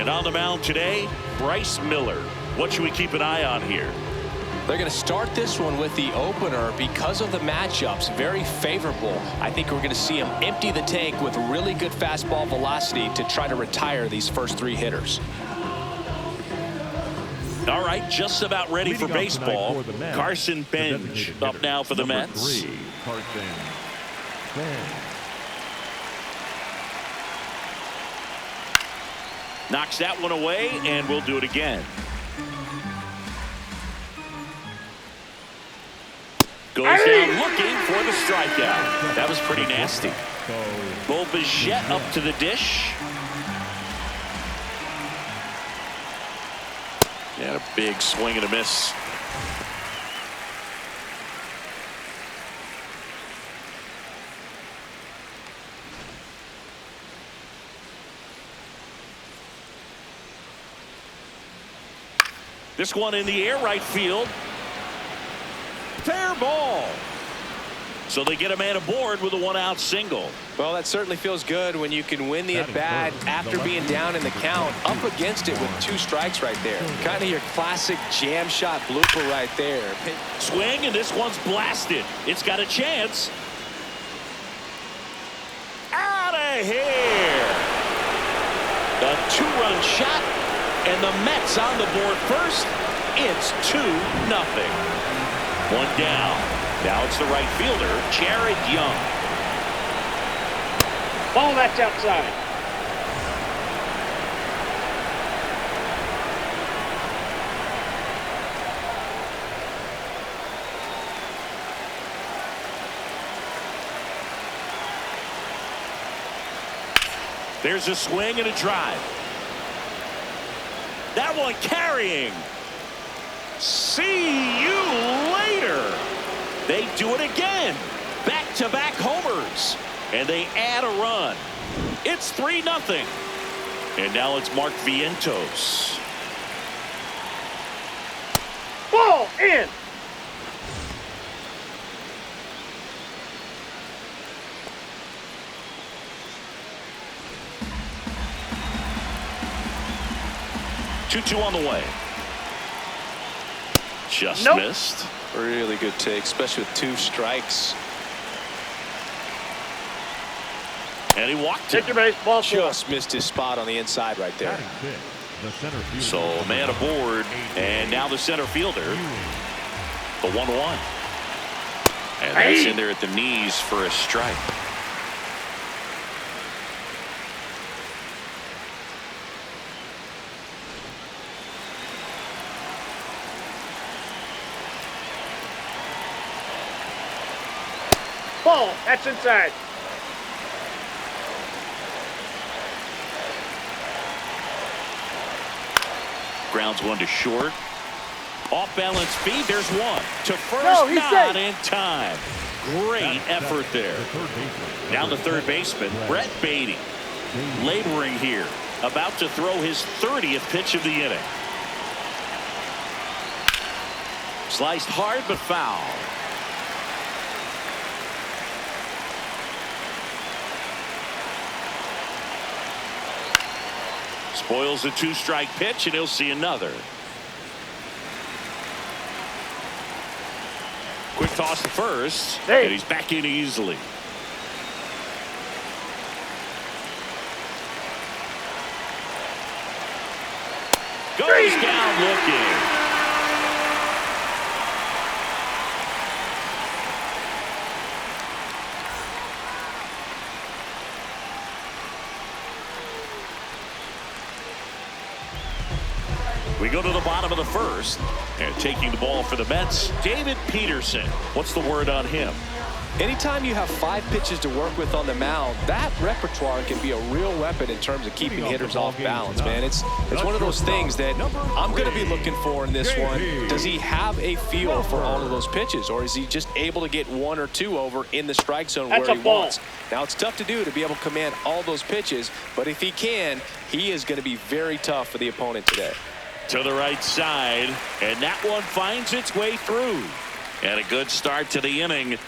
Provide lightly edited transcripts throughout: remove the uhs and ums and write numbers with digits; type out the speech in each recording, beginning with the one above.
And on the mound today, Bryce Miller. What should we keep an eye on here? They're going to start this one with the opener because of the matchups. Very favorable. I think we're going to see him empty the tank with really good fastball velocity to try to retire these first 3 hitters. All right, just about ready for baseball. Carson Bench up now for the Mets. Carson Bench. Knocks that one away, and we'll do it again. Goes down looking for the strikeout. That was pretty nasty. Bo Bichette up to the dish. And a big swing and a miss. This one in the air, right field. Fair ball. So they get a man aboard with a 1-out single. Well, that certainly feels good when you can win the at-bat after being down in the count, up against it with 2 strikes right there. Kind of your classic jam shot blooper right there. Swing, and this one's blasted. It's got a chance. Out of here. A 2-run shot, and the Mets on the board first. It's 2-0. 1 down. Now it's the right fielder, Jared Young. Ball, that's outside. There's a swing and a drive. That one carrying. See you later. They do it again. Back-to-back homers. And they add a run. It's 3-0. And now it's Mark Vientos. Ball in. Two on the way. Just missed. Really good take, especially with 2 strikes. And he walked Take it. your base, ball 4. Just missed his spot on the inside right there. So man aboard, and now the center fielder. The 1-1. And that's in there at the knees for a strike. Ball, that's inside. Grounds one to short. Off balance feed. There's one to first. No, he's not safe. in time. Great effort there. Down the third baseman, Brett Beatty, laboring here, about to throw his 30th pitch of the inning. Sliced hard but foul. Spoils a 2-strike pitch, and he'll see another. Quick toss to first, and he's back in easily. Goes down looking. We go to the bottom of the first, and taking the ball for the Mets, David Peterson. What's the word on him? Anytime you have 5 pitches to work with on the mound, that repertoire can be a real weapon in terms of keeping hitters off balance, man. It's one of those things that I'm going to be looking for in this one. Does he have a feel for all of those pitches, or is he just able to get 1 or 2 over in the strike zone where he wants? Now, it's tough to do to be able to command all those pitches, but if he can, he is going to be very tough for the opponent today. To the right side, and that one finds its way through. And a good start to the inning.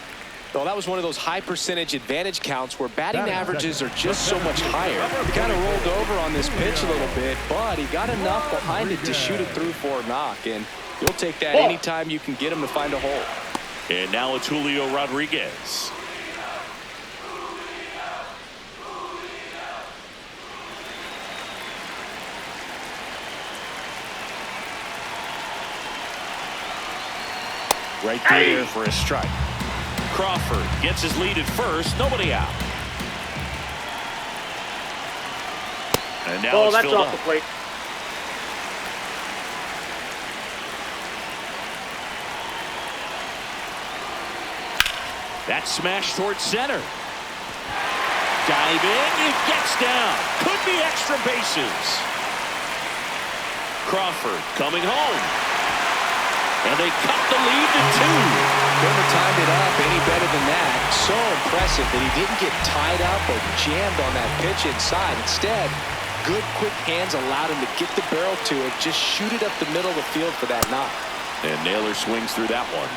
Well, that was one of those high percentage advantage counts where batting averages are just so much higher. He kind of rolled over on this pitch a little bit, but he got enough behind it to shoot it through for a knock, and you'll take that anytime you can get him to find a hole. And now it's Julio Rodriguez. Right there for a strike. Crawford gets his lead at first. Nobody out. And now it's that's filled off the up. plate. That smash towards center. Diving, it gets down. Could be extra bases. Crawford coming home. And they cut the lead to 2. Couldn't have timed it up any better than that. So impressive that he didn't get tied up or jammed on that pitch inside. Instead, good quick hands allowed him to get the barrel to it, just shoot it up the middle of the field for that knock. And Naylor swings through that one.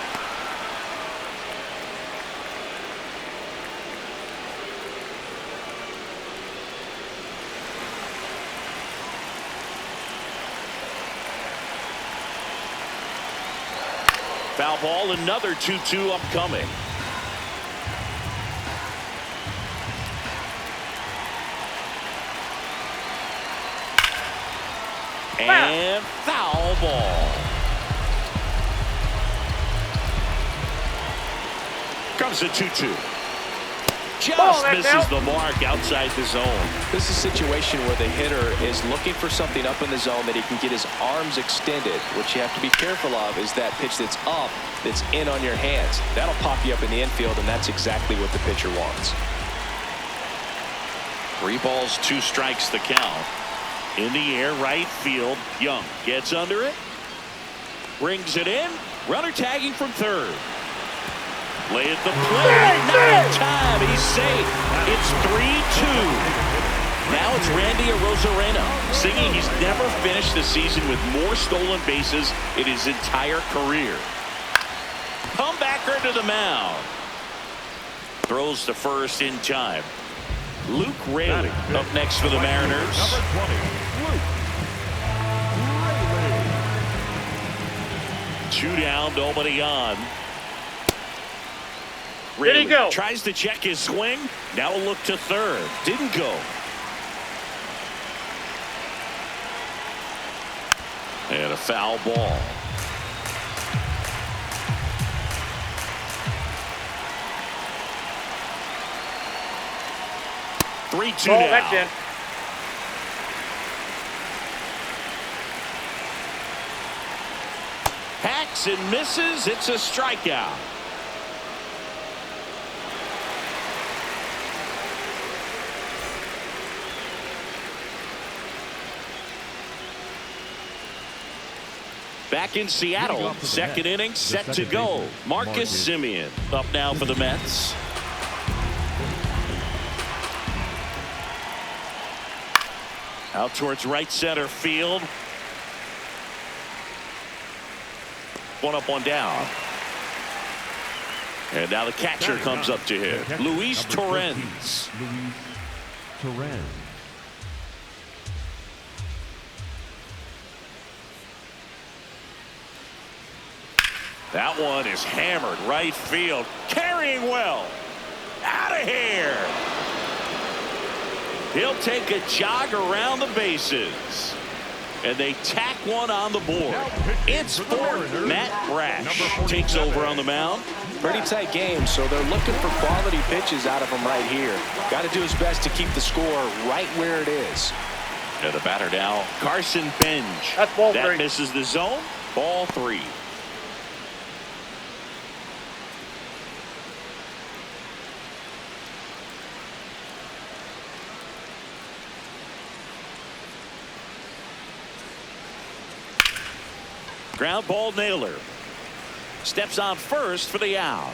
Foul ball, another 2-2 upcoming. And foul ball. Comes a 2-2. Just misses the mark outside the zone. This is a situation where the hitter is looking for something up in the zone that he can get his arms extended. What you have to be careful of is that pitch that's up, that's in on your hands. That'll pop you up in the infield, and that's exactly what the pitcher wants. 3 balls, 2 strikes the count. In the air, right field. Young gets under it. Brings it in. Runner tagging from third. Lay at the plate. Not in time. He's safe. It's 3-2. Now it's Randy Arozarena singing he's never finished the season with more stolen bases in his entire career. Comebacker to the mound. Throws to first in time. Luke Raley up next for the Mariners. Number 20, Luke Raley. 2 down, nobody on. Did he go? Tries to check his swing. Now a look to third. Didn't go. And a foul ball. Three-two now. That's in. Hacks and misses. It's a strikeout. Back in Seattle, second inning set to go. Marcus Semien up now for the Mets. Out towards right center field. One up, one down. And now the catcher comes up to hit. Luis Torrens. Luis Torrens. That one is hammered right field. Carrying well. Out of here. He'll take a jog around the bases. And they tack one on the board. It's fourth. Matt Brash takes over on the mound. Pretty tight game, so they're looking for quality pitches out of him right here. Got to do his best to keep the score right where it is. And the batter now, Carson Benj. That's ball that 3. misses the zone. Ball 3. Ground ball, Naylor. Steps on first for the out.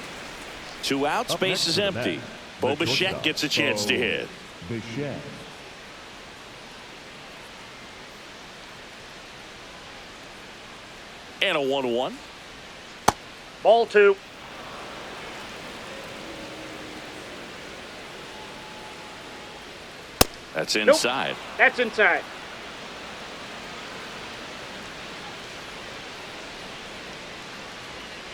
2 outs, base is empty. Bo Bichette gets a chance to hit. Bichette. And a 1-1. Ball 2. That's inside. Nope. That's inside.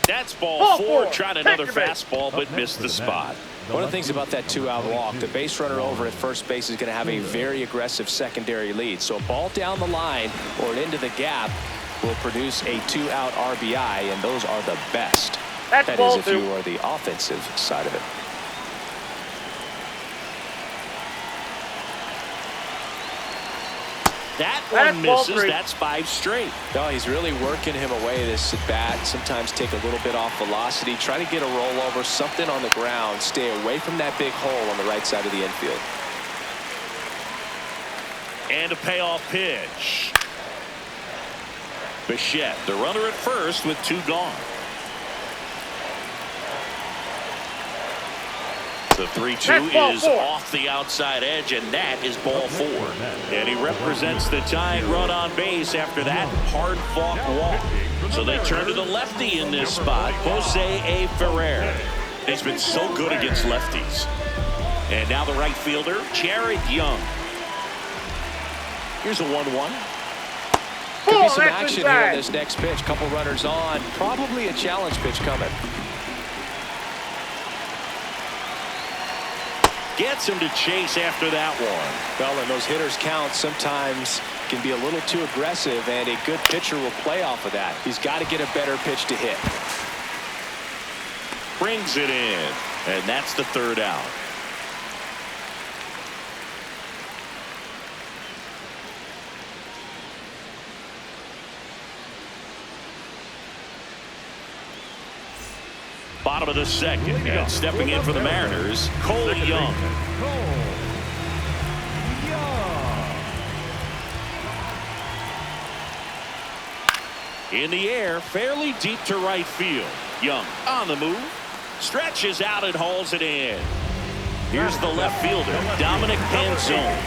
That's ball four. 4. Tried another Take your fastball, but missed the spot. One of the things about that 2-out walk, the base runner over at first base is going to have a very aggressive secondary lead. So a ball down the line or into the gap will produce a 2-out RBI, and those are the best. That's That ball is if 2. you are the offensive side of it. That That's one ball misses. 3. That's 5 straight. No, he's really working him away this at bat. Sometimes take a little bit off velocity. Try to get a rollover, something on the ground. Stay away from that big hole on the right side of the infield. And a payoff pitch. Bichette, the runner at first with 2 gone. The 3-2 is off the outside edge, and that is ball 4. And he represents the tying run on base after that hard-fought walk. So they turn to the lefty in this spot, Jose A. Ferrer. He's been so good against lefties. And now the right fielder, Jared Young. Here's a 1-1. Could be some action here on this next pitch. Couple runners on. Probably a challenge pitch coming. Gets him to chase after that one. Well, and those hitters count sometimes can be a little too aggressive, and a good pitcher will play off of that. He's got to get a better pitch to hit. Brings it in, and that's the 3rd out. Bottom of the 2nd, and stepping in for the Mariners, Cole Young. In the air, fairly deep to right field. Young on the move, stretches out and hauls it in. Here's the left fielder, Dominic Panzone.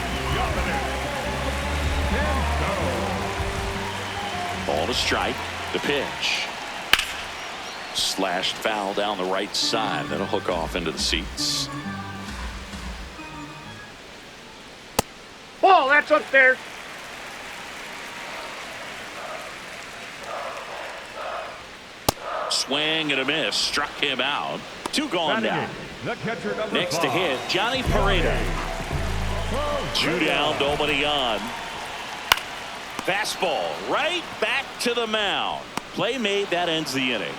Ball to strike, the pitch. Slashed foul down the right side. That'll hook off into the seats. Ball, that's up there. Swing and a miss. Struck him out. 2 gone now. Next to 5. hit, Johnny Pareda. 2 down, nobody on. Fastball right back to the mound. Play made, that ends the inning.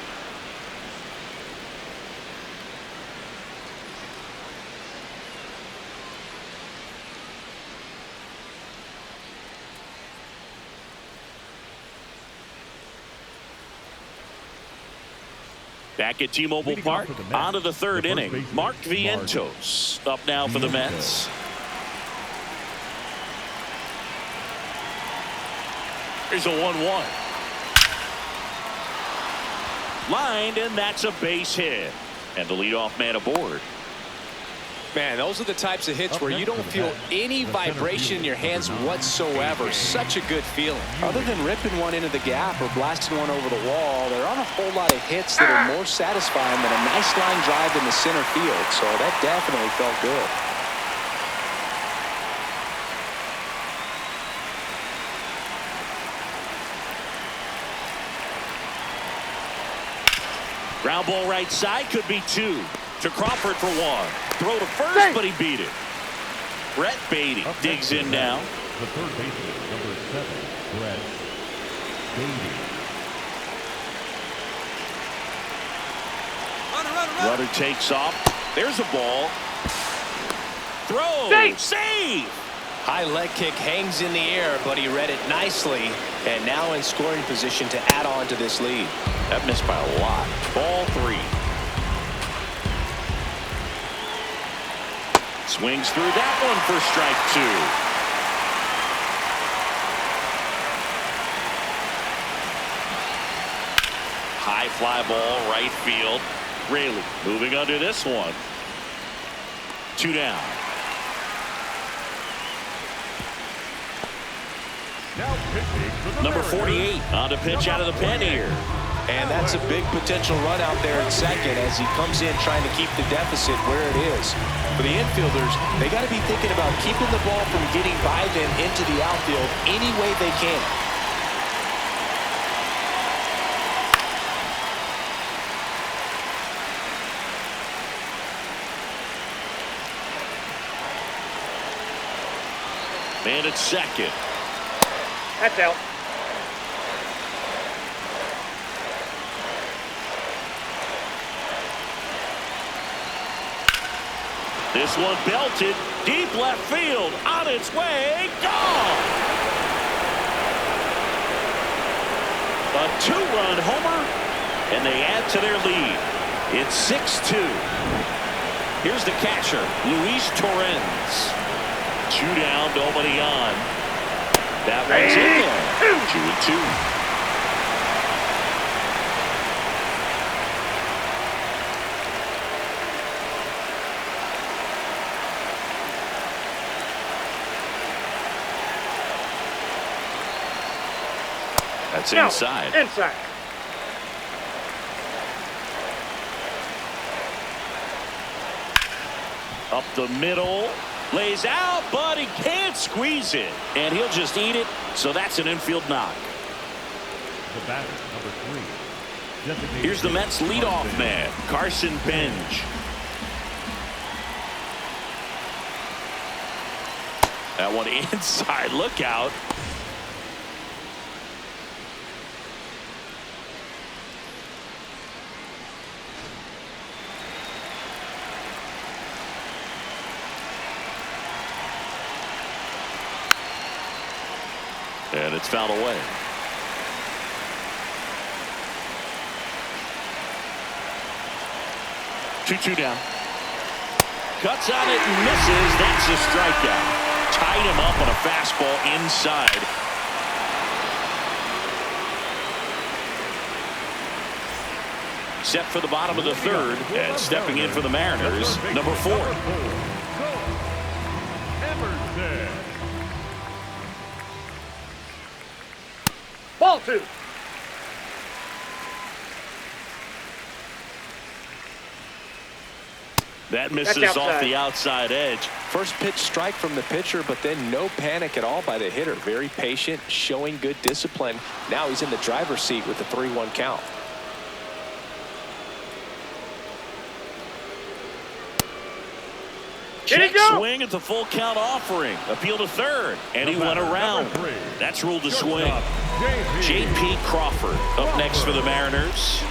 Back at T-Mobile Park, on to the 3rd inning. Mark Vientos up now for the Mets. Here's a 1-1. Lined, and that's a base hit. And the leadoff man aboard. Man, those are the types of hits where you don't feel any vibration in your hands whatsoever. Such a good feeling. Other than ripping one into the gap or blasting one over the wall, there aren't a whole lot of hits that are more satisfying than a nice line drive in the center field. So that definitely felt good. Ground ball right side, could be 2. To Crawford for 1. Throw to first, but he beat it. Brett Beatty digs in now. The 3rd baseman, number 7, Brett Beatty. Runner takes off. There's a ball. Throw. Save. High leg kick hangs in the air, but he read it nicely. And now in scoring position to add on to this lead. That missed by a lot. Ball 3. Swings through that one for strike 2. High fly ball, right field. Raley moving under this one. 2 down. Now pitching for the Number Mariners, 48 on to pitch out of the pen here. And that's a big potential run out there at second as he comes in trying to keep the deficit where it is. For the infielders, they got to be thinking about keeping the ball from getting by them into the outfield any way they can. Man at second. That's out. This one belted deep left field, on its way, gone. A 2-run homer, and they add to their lead. It's 6-2. Here's the catcher, Luis Torrens. 2 down, nobody on. That one's in there. 2-2. That's inside. Inside. Up the middle. Lays out, but he can't squeeze it. And he'll just eat it. So that's an infield knock. The batter, number 3. Here's the Mets leadoff man, Carson Bench. That one inside. Look out. And it's fouled away. Two down. Cuts on it and misses. That's a strikeout. Tied him up on a fastball inside. Set for the bottom of the third, and stepping in for the Mariners, number 4. Emerson. Ball 2. That misses off the outside edge. First pitch strike from the pitcher, but then no panic at all by the hitter. Very patient, showing good discipline. Now he's in the driver's seat with the 3-1 count. Check swing at the full count offering. Appeal to third, and he went around. That's ruled a swing. J.P. Crawford up next for the Mariners.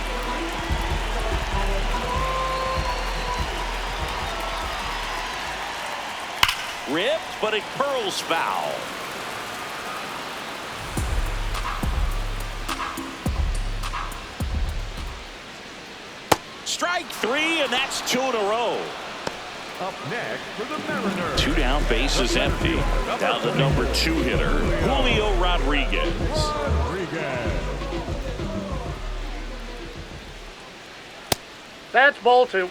Ripped, but it curls foul. Strike 3, and that's 2 in a row. Up next for the Mariners. 2 down, base is empty. Now the number 2 hitter, Julio Rodriguez. That's ball 2.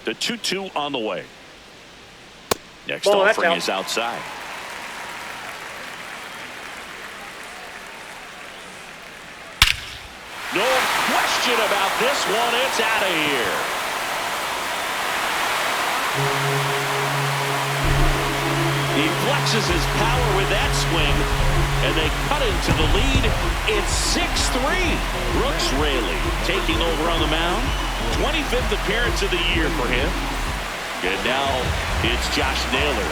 The 2-2 on the way. Next Ball, that's offering out. is outside. No question about this one. It's out of here. He flexes his power with that swing, and they cut into the lead. It's 6-3. Brooks Raley taking over on the mound. 25th appearance of the year for him. And now it's Josh Naylor.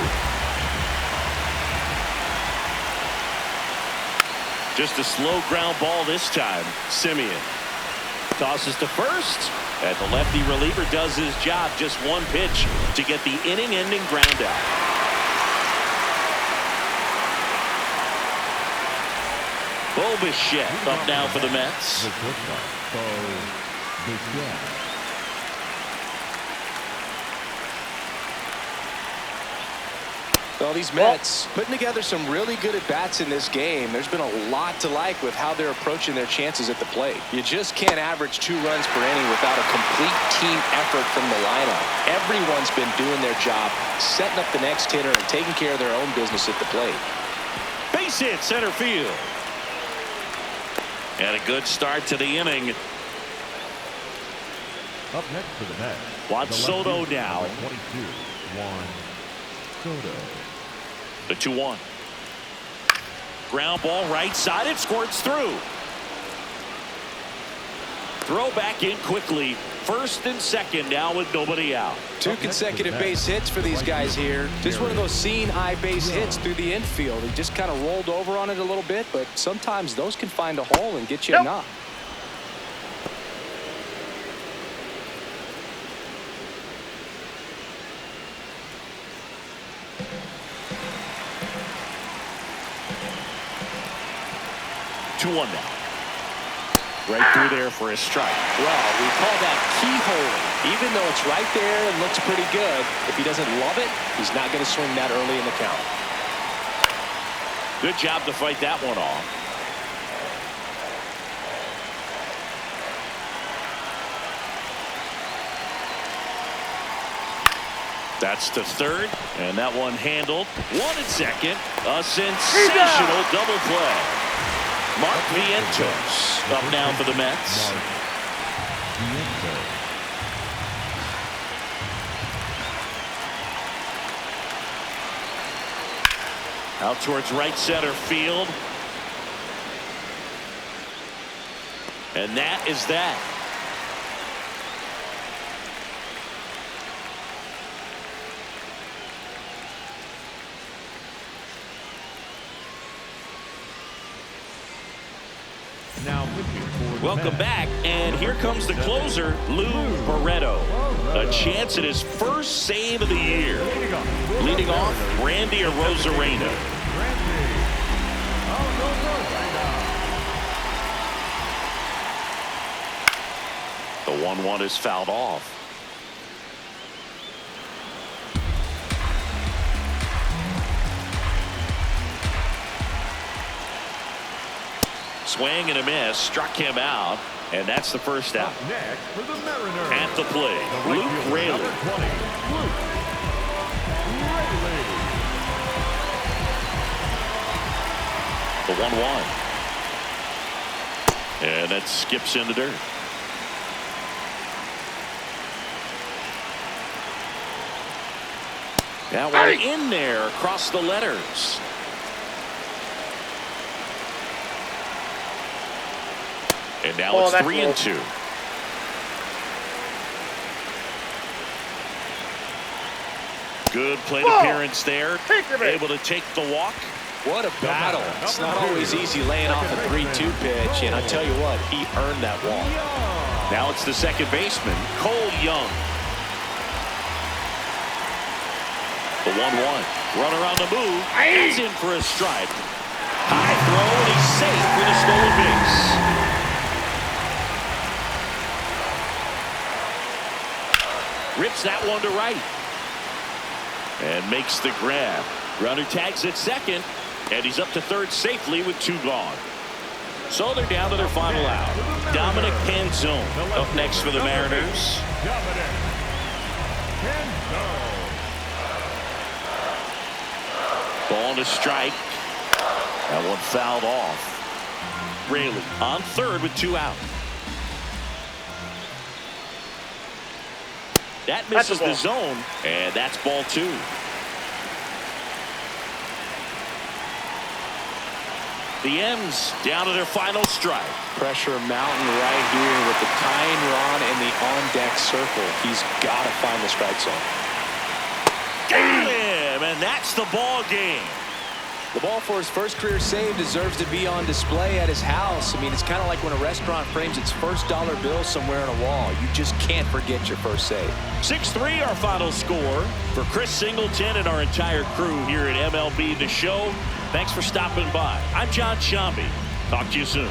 Just a slow ground ball this time. Simeon tosses to first, and the lefty reliever does his job. Just one pitch to get the inning-ending ground out. Bo Bichette up now for the Mets. Well, these Mets putting together some really good at-bats in this game. There's been a lot to like with how they're approaching their chances at the plate. You just can't average 2 runs per inning without a complete team effort from the lineup. Everyone's been doing their job, setting up the next hitter and taking care of their own business at the plate. Base hit center field. And a good start to the inning. Up next for the Mets. Juan Soto lefty, now. number 22, Juan Soto. The 2-1. Ground ball right side. It squirts through. Throw back in quickly. First and second now with nobody out. 2 consecutive base hits for these guys here. Just one of those seeing eye base hits through the infield. He just kind of rolled over on it a little bit, but sometimes those can find a hole and get you a knock. Two-one now. Right through there for a strike. Well, we call that keyhole. Even though it's right there and looks pretty good, if he doesn't love it, he's not going to swing that early in the count. Good job to fight that one off. That's to third, and that one handled. 1 and second. A sensational double play. Mark Vientos up now for the Mets. Out towards right center field. And that is that. Now for welcome back, and here comes the closer, Lou Barreto. A chance at his first save of the year. Leading off, Randy Arozarena. The 1-1 is fouled off. Swing and a miss, struck him out, and that's the first out. next for the Mariners. At the plate, Luke Raley. The 1-1. And that skips in the dirt. That one in there across the letters. And now it's 3-2. Good plate appearance there. Able to take the walk. What a battle. It's not always easy laying off a 3-2 pitch, and I tell you what, he earned that walk. Now it's the second baseman, Cole Young. The 1-1. Runner on the move. He's in for a strike. High throw, and he's safe with a stolen base. Rips that one to right. And makes the grab. Runner tags at second. And he's up to third safely with 2 gone. So they're down to their final out. Dominic Canzone up next for the Mariners. Ball to strike. That one fouled off. Raley on third with 2 out. That misses the zone, and that's ball 2. The M's down to their final strike. Pressure mountain right here with the tying run and the on-deck circle. He's got to find the strike zone. Got him, and that's the ball game. The ball for his first career save deserves to be on display at his house. I mean, it's kind of like when a restaurant frames its first dollar bill somewhere on a wall. You just can't forget your first save. 6-3 our final score. For Chris Singleton and our entire crew here at MLB The Show, thanks for stopping by. I'm John Shambi. Talk to you soon.